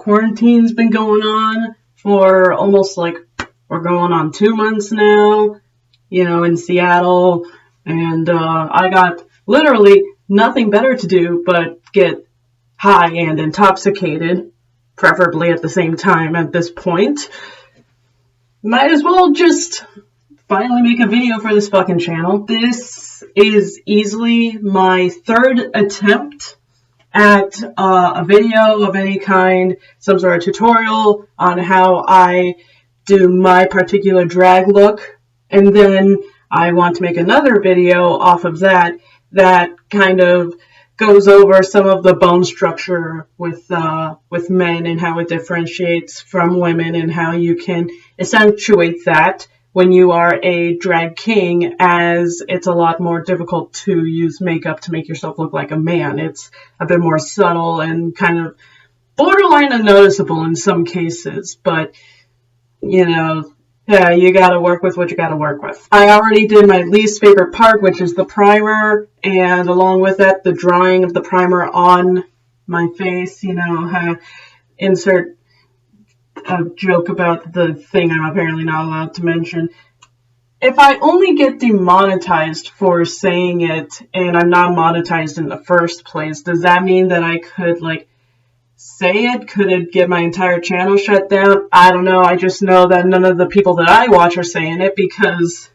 Quarantine's been going on for almost like, we're going on 2 months now, in Seattle, and I got literally nothing better to do but get high and intoxicated, preferably at the same time at this point. Might as well just finally make a video for this fucking channel. This is easily my third attempt at a video of any kind, some sort of tutorial on how I do my particular drag look, and then I want to make another video off of that kind of goes over some of the bone structure with men and how it differentiates from women and how you can accentuate that when you are a drag king, as it's a lot more difficult to use makeup to make yourself look like a man. It's a bit more subtle and kind of borderline unnoticeable in some cases, but yeah, you gotta work with what you gotta work with. I already did my least favorite part, which is the primer, and along with that, the drawing of the primer on my face. Insert a joke about the thing I'm apparently not allowed to mention. If I only get demonetized for saying it, and I'm not monetized in the first place, does that mean that I could, say it? Could it get my entire channel shut down? I don't know. I just know that none of the people that I watch are saying it because,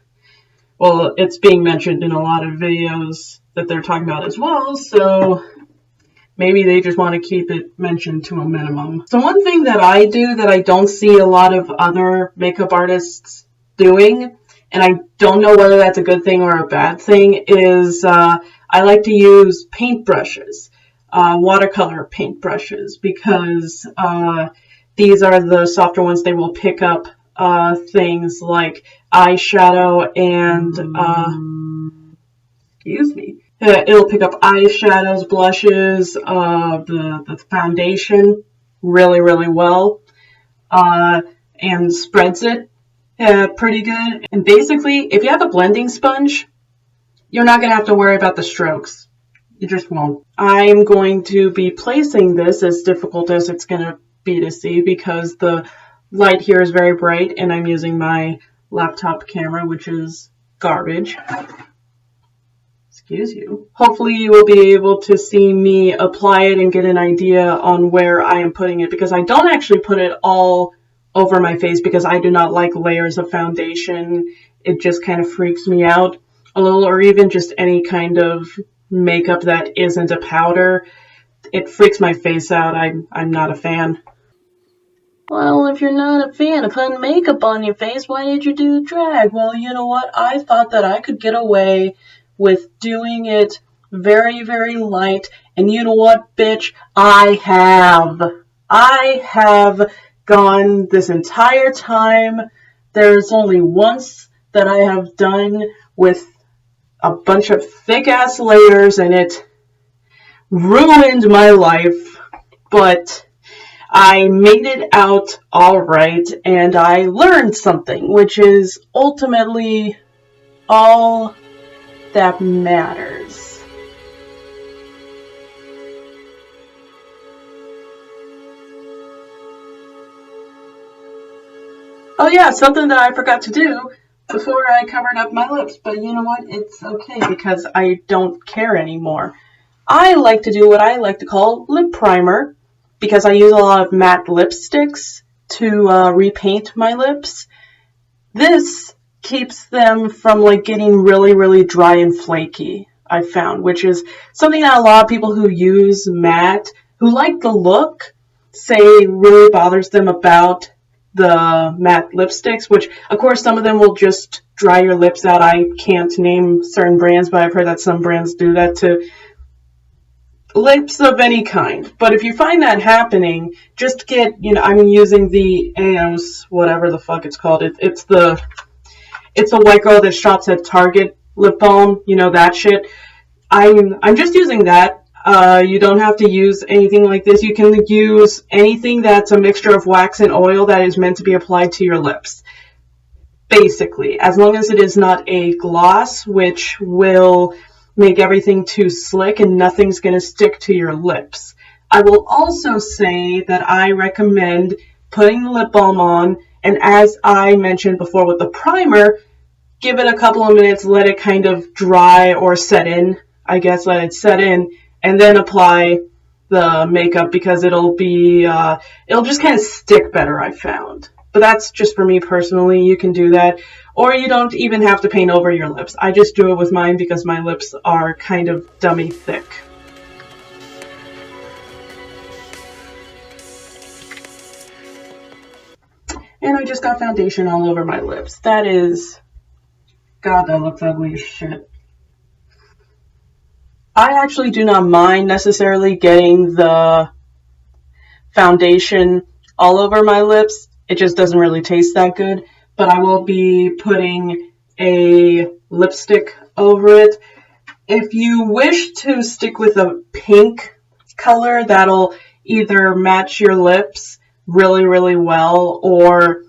well, it's being mentioned in a lot of videos that they're talking about as well, so maybe they just want to keep it mentioned to a minimum. So one thing that I do that I don't see a lot of other makeup artists doing, and I don't know whether that's a good thing or a bad thing, is I like to use paintbrushes. Watercolor paintbrushes, because these are the softer ones. They will pick up things like eyeshadow and it'll pick up eyeshadows, blushes, the foundation really, really well, and spreads it pretty good. And basically, if you have a blending sponge, you're not going to have to worry about the strokes. You just won't. I'm going to be placing this, as difficult as it's going to be to see, because the light here is very bright and I'm using my laptop camera, which is garbage. Excuse you. Hopefully you will be able to see me apply it and get an idea on where I am putting it, because I don't actually put it all over my face because I do not like layers of foundation. It just kind of freaks me out a little, or even just any kind of makeup that isn't a powder. It freaks my face out. I'm not a fan. Well, if you're not a fan of putting makeup on your face, why did you do drag? Well, you know what? I thought that I could get away with doing it very, very light. And you know what, bitch? I have gone this entire time. There's only once that I have done with a bunch of thick-ass layers, and it ruined my life, but I made it out all right, and I learned something, which is ultimately all that matters. Oh yeah, something that I forgot to do before I covered up my lips, but you know what? It's okay because I don't care anymore. I like to do what I like to call lip primer, because I use a lot of matte lipsticks to repaint my lips. This keeps them from getting really, really dry and flaky, I found, which is something that a lot of people who use matte, who like the look, say really bothers them about the matte lipsticks, which of course some of them will just dry your lips out. I can't name certain brands, but I've heard that some brands do that to lips of any kind. But if you find that happening, just get, I'm using the AOS, whatever the fuck it's called. It's a white girl that shops at Target lip balm, that shit. I'm just using that. You don't have to use anything like this. You can use anything that's a mixture of wax and oil that is meant to be applied to your lips. Basically, as long as it is not a gloss, which will make everything too slick and nothing's going to stick to your lips. I will also say that I recommend putting the lip balm on, and as I mentioned before with the primer, give it a couple of minutes, let it kind of dry or set in. I guess let it set in, and then apply the makeup because it'll just kind of stick better, I found. But that's just for me personally. You can do that. Or you don't even have to paint over your lips. I just do it with mine because my lips are kind of dummy thick. And I just got foundation all over my lips. God, that looks ugly as shit. I actually do not mind necessarily getting the foundation all over my lips. It just doesn't really taste that good. But I will be putting a lipstick over it. If you wish to stick with a pink color, that'll either match your lips really, really well, or,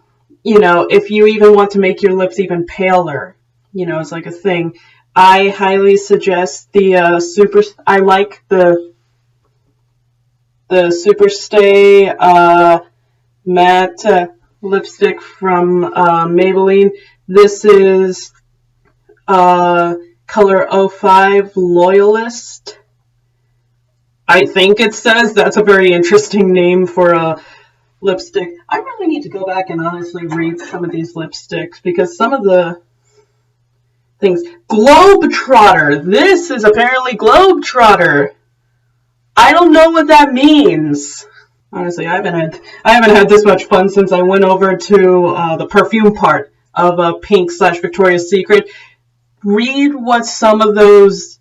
if you even want to make your lips even paler, it's like a thing. I highly suggest I like the Superstay matte lipstick from Maybelline. This is color 05 Loyalist. I think it says. That's a very interesting name for a lipstick. I really need to go back and honestly read some of these lipsticks because some of the things. Globetrotter. This is apparently Globetrotter. I don't know what that means. Honestly, I haven't had this much fun since I went over to the perfume part of Pink/Victoria's Secret. Read what some of those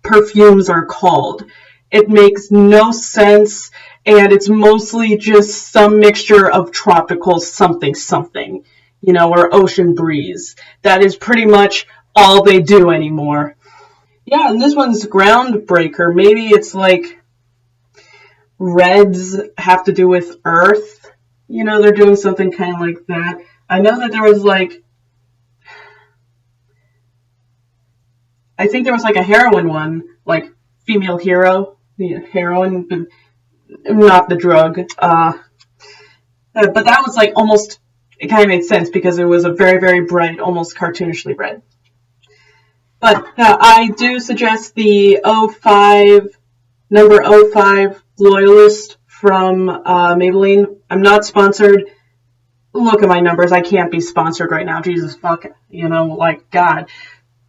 perfumes are called. It makes no sense, and it's mostly just some mixture of tropical something, or ocean breeze. That is pretty much all they do anymore. Yeah, and this one's Groundbreaker. Maybe it's like reds have to do with earth. They're doing something kind of like that. I know that there was I think there was a heroin one, like female hero, heroin, not the drug. But that was almost, it kind of made sense because it was a very, very bright, almost cartoonishly red. But I do suggest the number 05 Loyalist from Maybelline. I'm not sponsored. Look at my numbers. I can't be sponsored right now. Jesus fuck, God.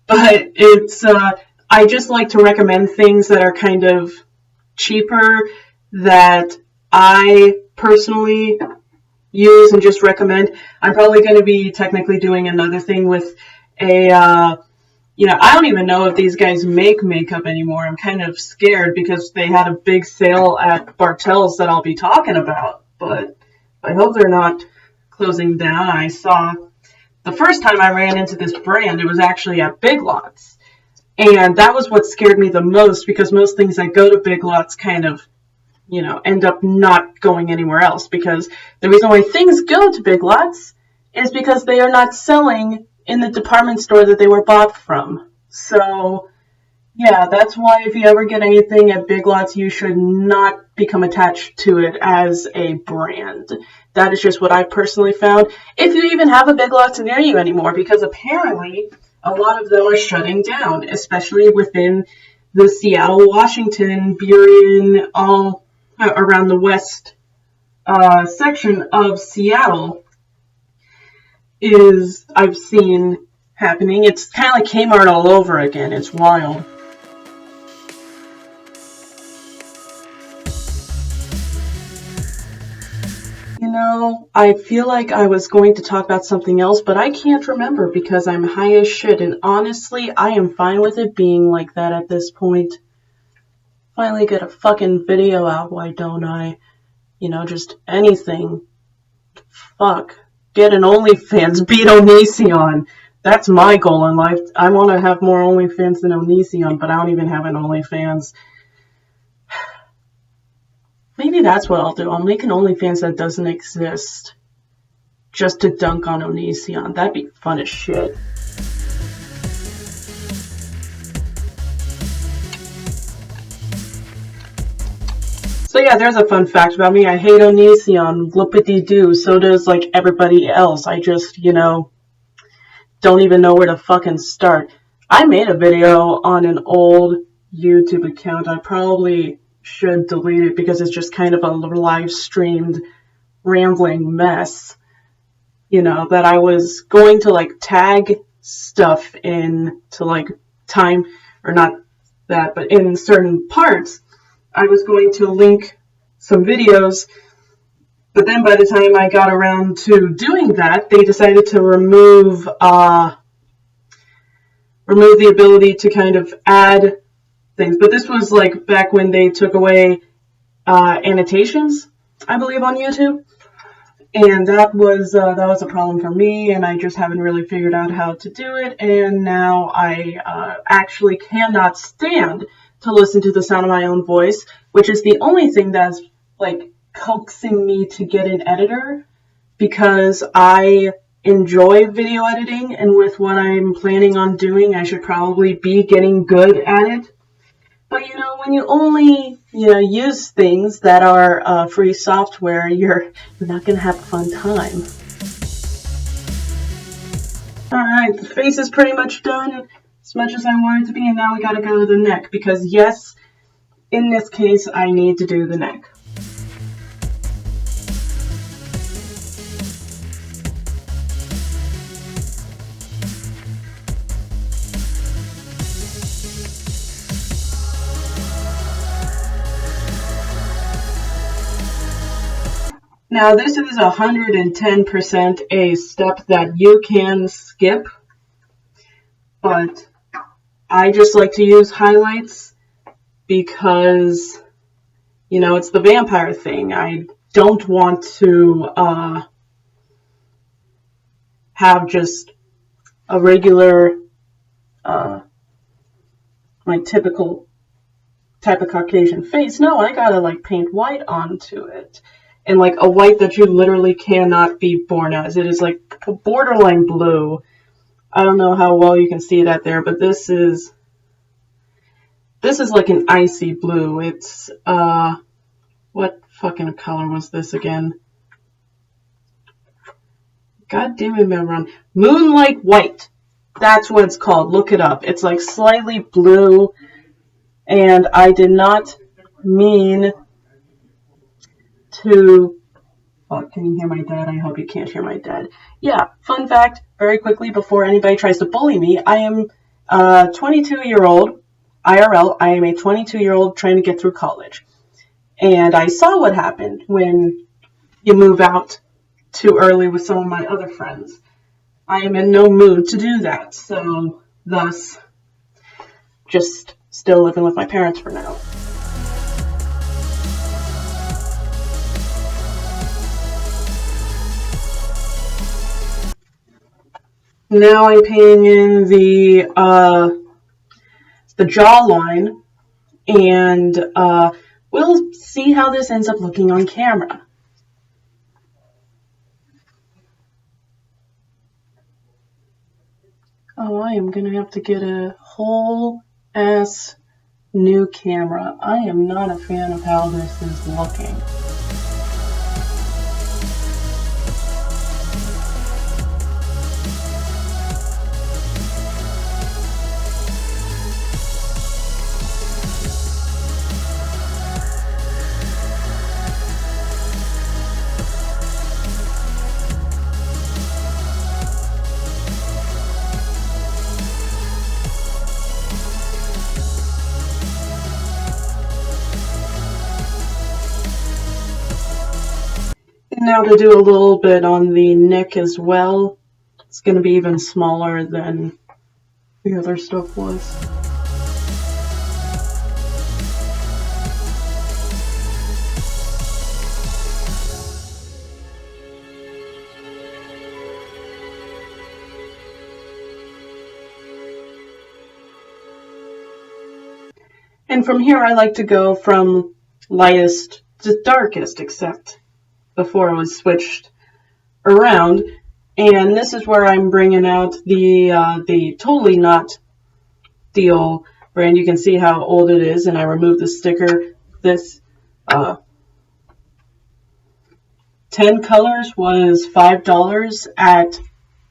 But it's, I just like to recommend things that are kind of cheaper that I personally use and just recommend. I'm probably going to be technically doing another thing with I don't even know if these guys make makeup anymore. I'm kind of scared because they had a big sale at Bartell's that I'll be talking about. But I hope they're not closing down. I saw the first time I ran into this brand, it was actually at Big Lots. And that was what scared me the most because most things that go to Big Lots kind of, end up not going anywhere else. Because the reason why things go to Big Lots is because they are not selling in the department store that they were bought from. So, yeah, that's why if you ever get anything at Big Lots, you should not become attached to it as a brand. That is just what I personally found. If you even have a Big Lots near you anymore, because apparently a lot of them are shutting down, especially within the Seattle, Washington, Burien, all around the west section of Seattle. I've seen happening. It's kind of like Kmart all over again. It's wild. I feel like I was going to talk about something else, but I can't remember because I'm high as shit, and honestly, I am fine with it being like that at this point. Finally get a fucking video out, why don't I? Just anything. Fuck. Get an OnlyFans, beat Onision. That's my goal in life. I want to have more OnlyFans than Onision, but I don't even have an OnlyFans. Maybe that's what I'll do. I'll make an OnlyFans that doesn't exist. Just to dunk on Onision. That'd be fun as shit. So yeah, there's a fun fact about me. I hate Onision, whoopity-doo, so does, like, everybody else. I just, you know, don't even know where to fucking start. I made a video on an old YouTube account. I probably should delete it because it's just kind of a live streamed rambling mess, you know, that I was going to like tag stuff in to like time, or not that, but in certain parts I was going to link some videos, but then by the time I got around to doing that, they decided to remove the ability to kind of add things. But this was like back when they took away annotations, I believe, on YouTube. And that was a problem for me, and I just haven't really figured out how to do it. And now I actually cannot stand to listen to the sound of my own voice, which is the only thing that's like coaxing me to get an editor, because I enjoy video editing, and with what I'm planning on doing, I should probably be getting good at it. But, you know, when you only, you know, use things that are free software, you're not going to have a fun time. Alright, the face is pretty much done, as much as I want it to be, and now we gotta go to the neck, because yes, in this case, I need to do the neck. Now, this is 110% a step that you can skip, but I just like to use highlights because, you know, it's the vampire thing. I don't want to have just a regular, my typical type of Caucasian face. No, I gotta, like, paint white onto it. And like a white that you literally cannot be born as. It is like borderline blue. I don't know how well you can see that there, but this is like an icy blue. It's what fucking color was this again? God damn it, man. Moonlight white. That's what it's called. Look it up. It's like slightly blue, and I did not mean to... Oh, can you hear my dad? I hope you can't hear my dad. Yeah, fun fact, very quickly, before anybody tries to bully me, I am a 22-year-old, IRL, I am a 22-year-old trying to get through college. And I saw what happened when you move out too early with some of my other friends. I am in no mood to do that, so thus, just still living with my parents for now. Now I'm painting in the jawline, and we'll see how this ends up looking on camera. Oh, I am gonna have to get a whole ass new camera. I am not a fan of how this is looking. Now to do a little bit on the neck as well. It's going to be even smaller than the other stuff was. And from here I like to go from lightest to darkest, except before it was switched around, and this is where I'm bringing out the Totally Not Deal brand. You can see how old it is, and I removed the sticker. This 10 colors was $5 at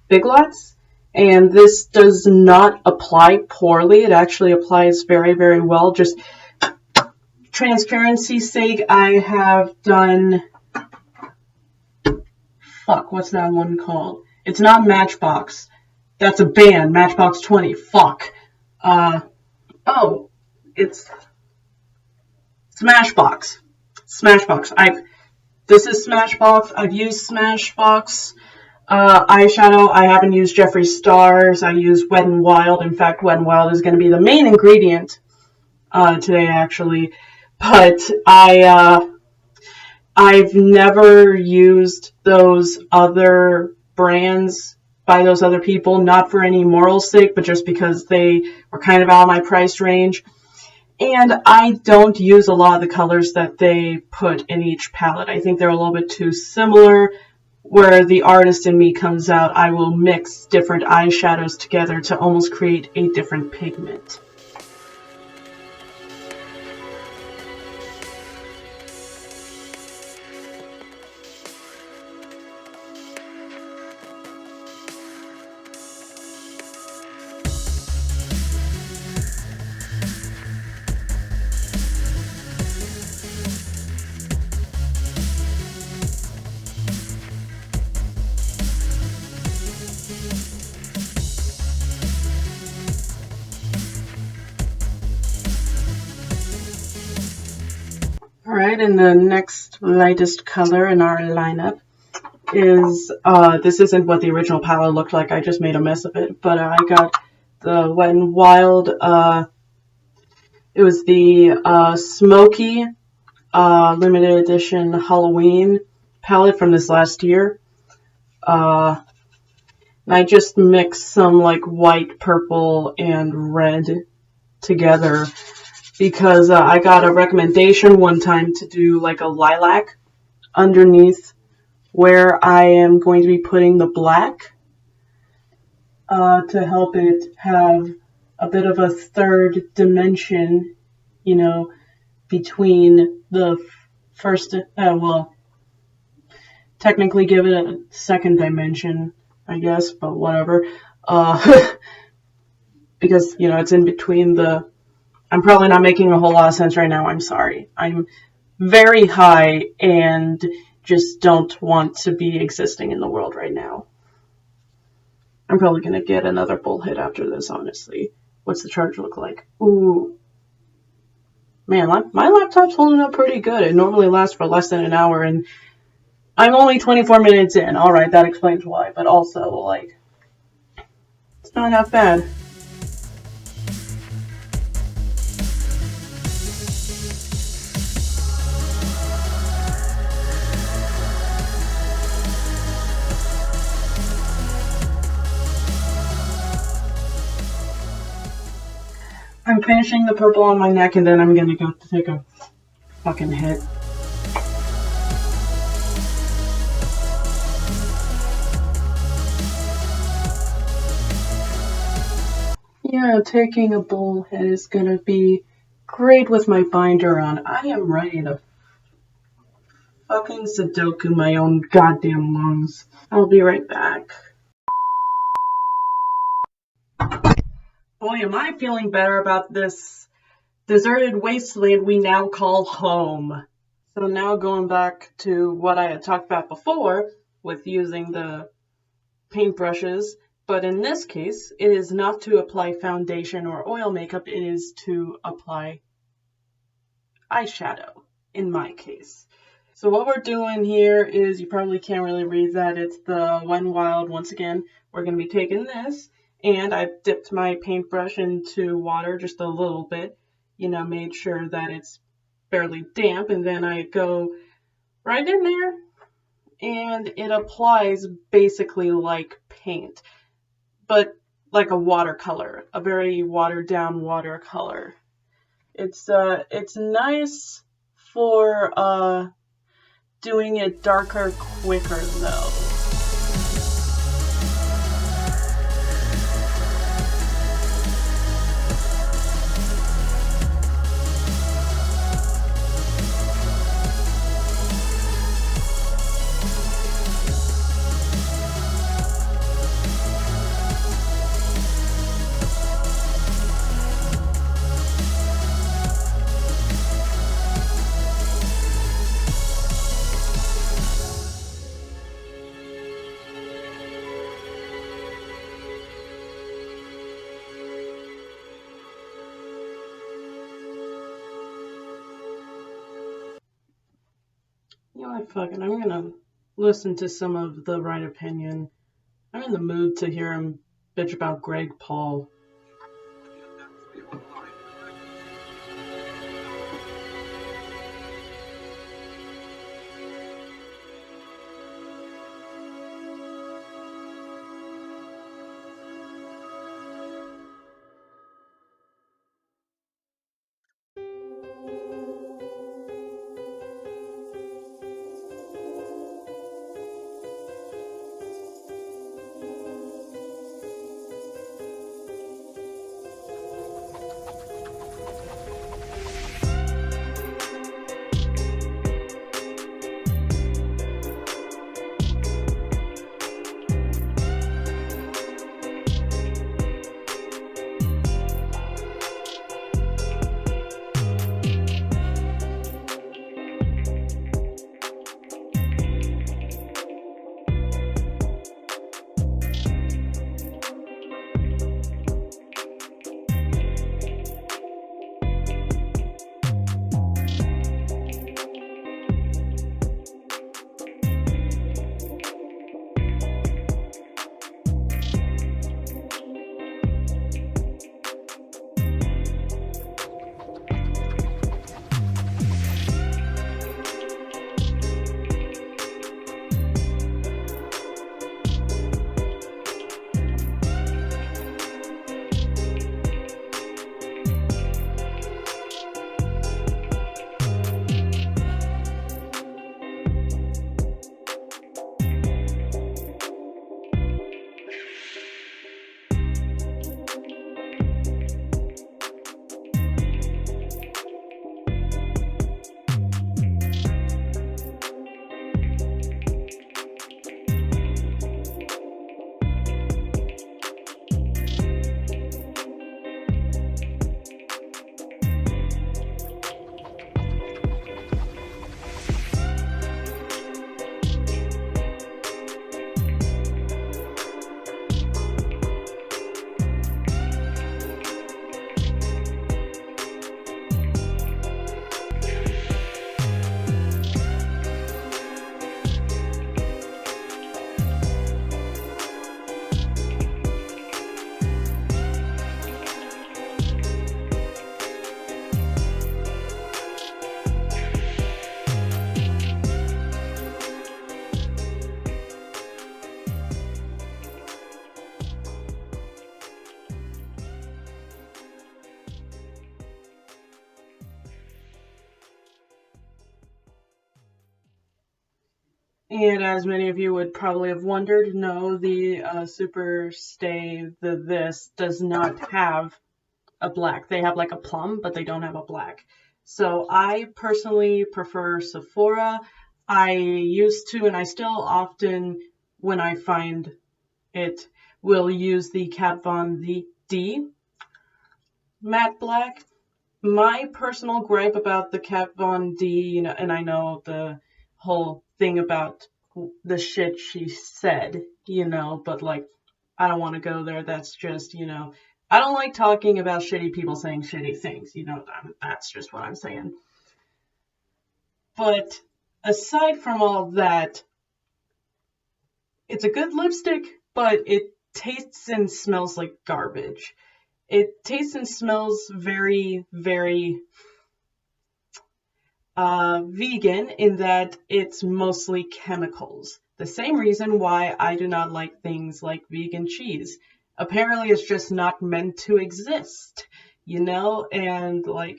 Big Lots. And this does not apply poorly. It actually applies very, very well. Just transparency's sake, I have done... Fuck, what's that one called? It's not Matchbox. That's a band, Matchbox 20. Fuck. It's Smashbox. Smashbox. This is Smashbox. I've used Smashbox eyeshadow. I haven't used Jeffree Star's. I use Wet n Wild. In fact, Wet n Wild is going to be the main ingredient today, actually. But I've never used those other brands by those other people, not for any moral sake, but just because they were kind of out of my price range. And I don't use a lot of the colors that they put in each palette. I think they're a little bit too similar. Where the artist in me comes out, I will mix different eyeshadows together to almost create a different pigment. Alright, and the next lightest color in our lineup is, this isn't what the original palette looked like, I just made a mess of it, but I got the Wet n Wild, it was the Smoky limited edition Halloween palette from this last year. And I just mixed some like white, purple, and red together because I got a recommendation one time to do like a lilac underneath where I am going to be putting the black to help it have a bit of a third dimension, you know, between the first, well, technically give it a second dimension, I guess, but whatever. Because, you know, it's in between the... I'm probably not making a whole lot of sense right now. I'm sorry. I'm very high and just don't want to be existing in the world right now. I'm probably going to get another bullhead after this, honestly. What's the charge look like? Ooh. Man, my laptop's holding up pretty good. It normally lasts for less than an hour, and I'm only 24 minutes in. Alright, that explains why. But also, like, it's not that bad. I'm finishing the purple on my neck, and then I'm gonna go take a fucking hit. Yeah, taking a bullhead is gonna be great with my binder on. I am ready to fucking Sudoku my own goddamn lungs. I'll be right back. Boy, am I feeling better about this deserted wasteland we now call home. So now going back to what I had talked about before with using the paintbrushes, but in this case, it is not to apply foundation or oil makeup, it is to apply eyeshadow, in my case. So what we're doing here is, you probably can't really read that, it's the Wet n Wild once again. We're going to be taking this, and I've dipped my paintbrush into water just a little bit, you know, made sure that it's fairly damp, and then I go right in there, and it applies basically like paint, but like a watercolor, a very watered down watercolor. It's nice for doing it darker quicker though. fucking, I'm gonna listen to some of the right opinion. I'm in the mood to hear him bitch about Greg Paul. And as many of you would probably have wondered, no, the Super Stay, this does not have a black. They have like a plum, but they don't have a black. So I personally prefer Sephora. I used to, and I still often, when I find it, will use the Kat Von D matte black. My personal gripe about the Kat Von D, and I know the whole thing about the shit she said, but like, I don't want to go there. That's just, I don't like talking about shitty people saying shitty things, that's just what I'm saying. But aside from all that, it's a good lipstick, but it tastes and smells like garbage. It tastes and smells very, very vegan in that it's mostly chemicals. The same reason why I do not like things like vegan cheese. Apparently it's just not meant to exist, and like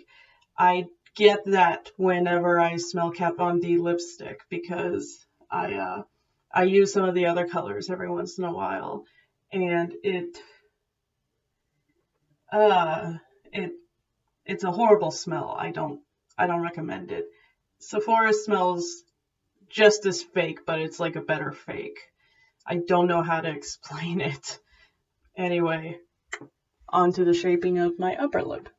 I get that whenever I smell Kat Von D lipstick because I use some of the other colors every once in a while, and it's a horrible smell. I don't recommend it. Sephora smells just as fake, but it's like a better fake. I don't know how to explain it. Anyway, on to the shaping of my upper lip.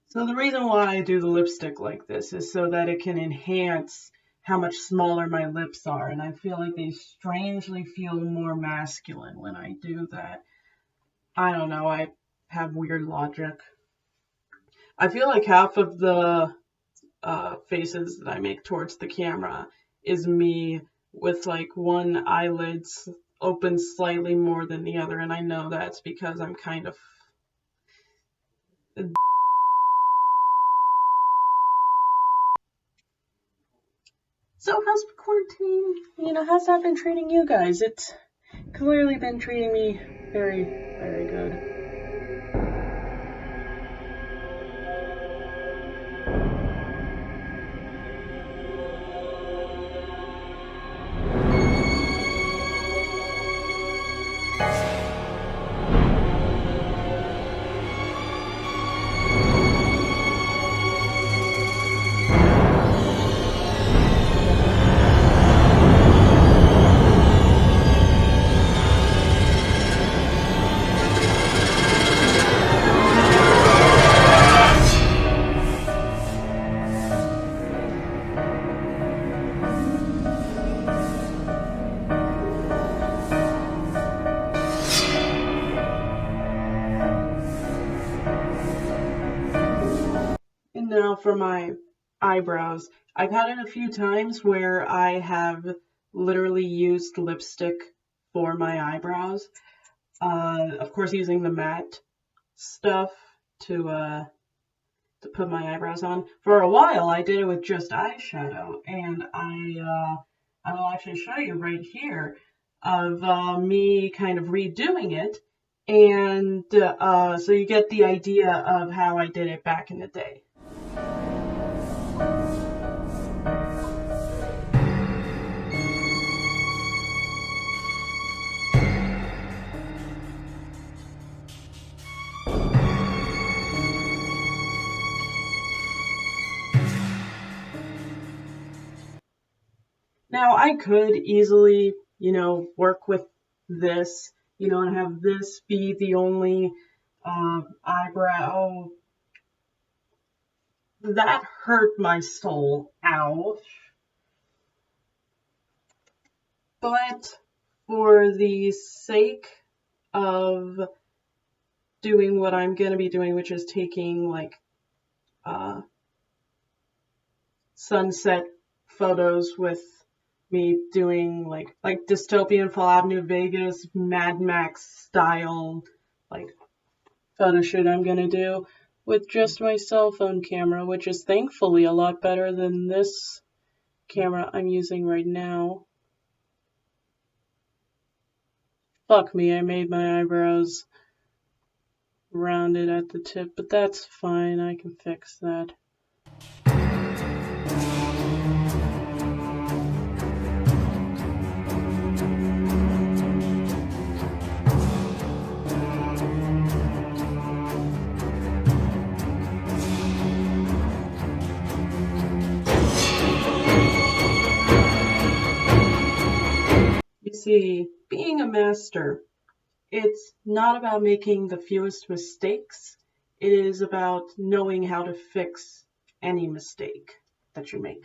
So the reason why I do the lipstick like this is so that it can enhance how much smaller my lips are, and I feel like they strangely feel more masculine when I do that. I don't know, I have weird logic. I feel like half of the faces that I make towards the camera is me with like one eyelid open slightly more than the other, and I know that's because I'm kind of. So how's quarantine? How's that been treating you guys? It's clearly been treating me very, very good. And now for my eyebrows. I've had it a few times where I have literally used lipstick for my eyebrows. Of course, using the matte stuff to put my eyebrows on. For a while, I did it with just eyeshadow, and I will actually show you right here of me kind of redoing it, and so you get the idea of how I did it back in the day. Now, I could easily, work with this, and have this be the only eyebrow. That hurt my soul. Ouch. But for the sake of doing what I'm going to be doing, which is taking, like, sunset photos with me doing like dystopian Fall Avenue Vegas Mad Max style like photo shoot I'm gonna do with just my cell phone camera, which is thankfully a lot better than this camera I'm using right now. Fuck me, I made my eyebrows rounded at the tip, but that's fine, I can fix that. You see, being a master, it's not about making the fewest mistakes. It is about knowing how to fix any mistake that you make.